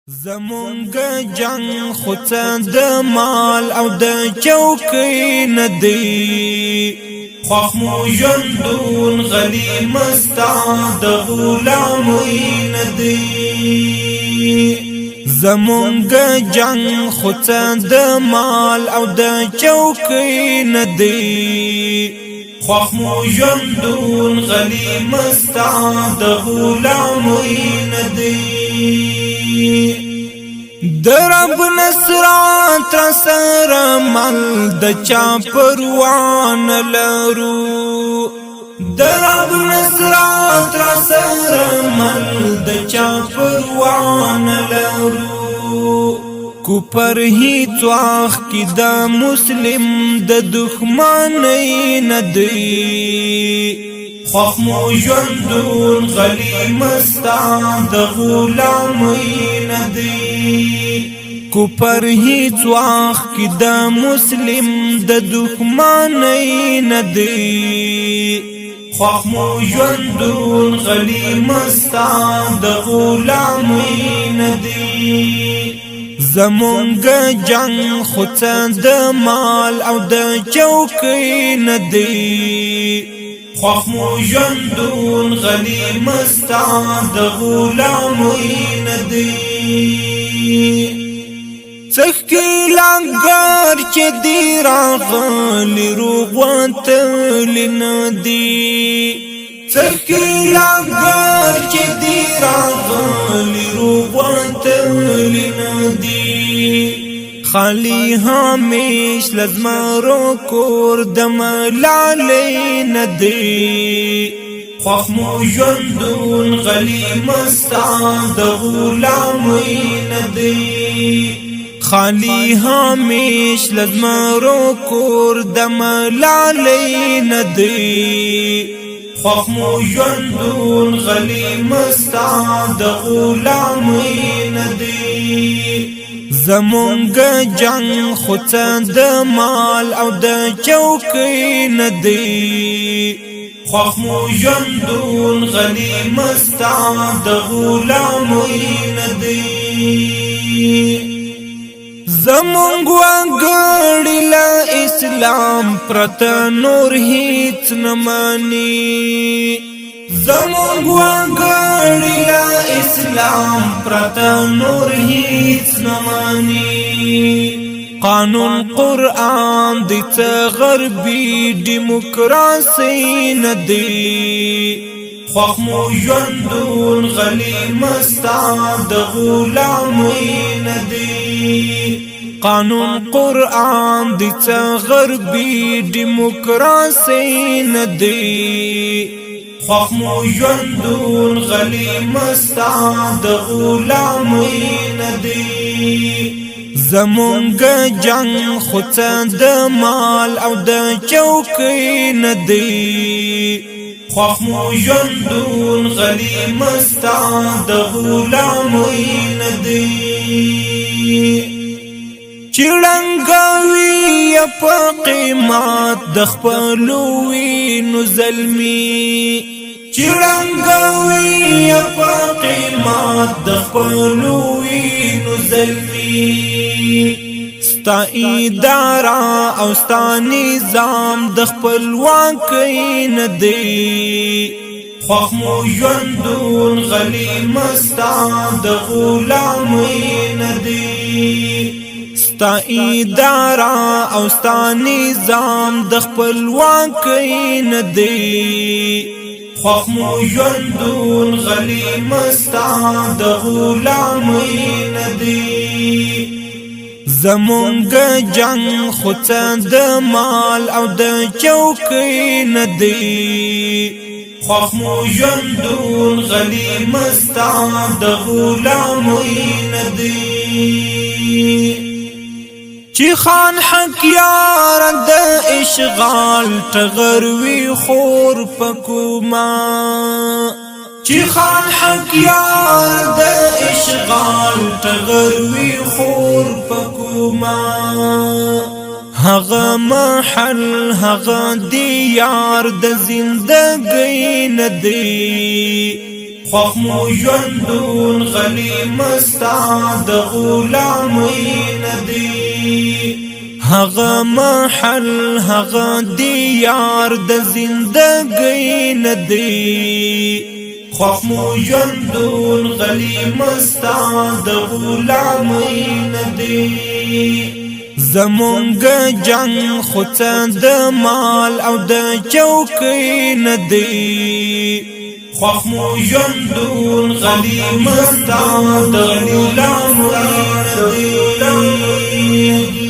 زمونږ جنگ خود د مال او د چوکۍ ندی خوخ مو ژوندون غلی مستا د غلامۍ ندی زمونږ جنگ خود د مال او د چوکۍ ندی خوخ مو ژوندون غلی مستا د غلامۍ ندی درب نصرات را سر مل د چا پروان لرو درب نصرات را سر مل د چا پروان لرو کو پر هی تواخ کی د مسلم د دښمنۍ ندی خوخ مو ژوندون غلی مستا د غلامۍ ندی کو پر هیڅ وخت کې د مسلم د دښمنۍ ندی خوخ مو ژوندون غلی مستا د غلامۍ ندی زمونږ جنگ خود د مال او د چوکۍ ندی خوخ مو ژوندون غلی مستا د غلامۍ ندی څخکې لنګر چې دی راغلی روغ وتلی ندی څخکې لنګر چې دی راغلی روغ وتلی ندی خالی همیش لزمارو کور د ملالۍ ندی خوخ مو ژوندون غلی مستا د غلامۍ ندی خالی همیش لزمارو کور د ملالۍ ندی خوخ مو ژوندون غلی مستا د غلامۍ ندی زمونږ جنگ خود د مال او د چوکۍ ندی خوخ مو ژوندون غلی مستا د غلامۍ ندی زمونږ وګړي له اسلام پرته نور هیڅ نه مانی زمونږ وګړي له اسلام پرته نور هیڅ نه مانی قانون قرآن دی څه غربي ډیموکراسي ندی خوخ مو ژوندون غلی مستا د غلامۍ ندی قانون قرآن دی څه غربي ډیموکراسي ندی خوخ مو ژوندون غلی مستا د غلامۍ ندی زمونږ جنگ خود د مال او د چوکۍ ندی خوخ مو ژوندون غلی مستا د غلامۍ ندی چړنګوي په قیمت د خپلو وینو زلمي چړنګوي په قیمت د خپلو وینو زلمي ستا اداره او ستا نظام د خپلواکۍ ندی خوخ مو ژوندون غلی مستا د غلامۍ ندی ستا اداره او ستا نظام د خپلواکۍ ندی خوخ مو ژوندون غلی مستا د غلامۍ ندی زمونږ جنگ خود د مال او د چوکۍ ندی خوخ مو ژوندون غلی مستا د غلامۍ ندی چې خان حق یار د اشغال ټغروي خور پکوما چې خان حق یار د اشغال ټغروي خور پکوما هغه محل هغه دیار د زندګۍ ندی خوخ مو ژوندون غلی مستا د غلامی ندی هغه محل هغه دیار د زندګۍ ندی خوخ مو ژوندون غلی مستا د غلامی ندی زمونږ جنگ خو څه د مال او د چوکۍ ندی خوخ مو ژوندون غلی مستا د غلامی ندی